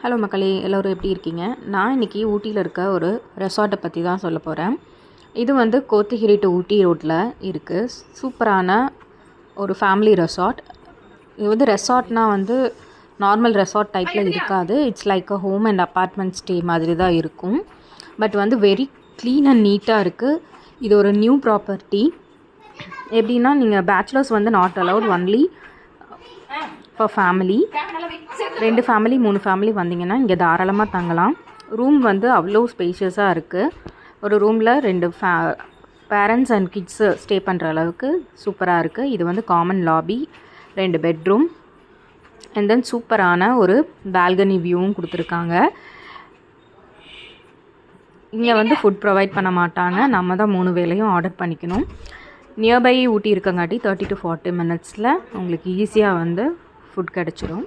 Hello மக்களே, எல்லோரும் எப்படி இருக்கீங்க? நான் இன்றைக்கி ஊட்டியில் இருக்க ஒரு ரெசார்ட்டை பற்றி தான் சொல்ல போகிறேன். இது வந்து கோத்தகிரி டு ஊட்டி ரோட்டில் இருக்குது. சூப்பரான ஒரு ஃபேமிலி ரெசார்ட். இது வந்து ரெசார்ட்னால் வந்து நார்மல் ரெசார்ட் டைப்பில் இருக்காது. It's like a home and apartment stay மாதிரி தான் இருக்கும். பட் வந்து வெரி க்ளீன் அண்ட் நீட்டாக இருக்குது. இது ஒரு நியூ ப்ராப்பர்ட்டி. எப்படின்னா, நீங்கள் பேச்சுலர்ஸ் வந்து not allowed, only for family. 2 family 3 family வந்தீங்கன்னா இங்கே தாராளமாக தங்கலாம். ரூம் வந்து அவ்வளோ ஸ்பேஷியஸாக இருக்குது. ஒரு ரூமில் 2 பேரண்ட்ஸ் அண்ட் கிட்ஸு ஸ்டே பண்ணுற அளவுக்கு சூப்பராக இருக்குது. இது வந்து common lobby, 2 bedroom and then சூப்பரான ஒரு பால்கனி வியூவும் கொடுத்துருக்காங்க. இங்கே வந்து ஃபுட் ப்ரொவைட் பண்ண மாட்டாங்க. நம்ம தான் 3 வேளையும் ஆர்டர் பண்ணிக்கணும். நியர்பை ஊட்டி இருக்கங்காட்டி 30 to 40 minutes உங்களுக்கு ஈஸியாக வந்து ஃபுட் கிடச்சிரும்.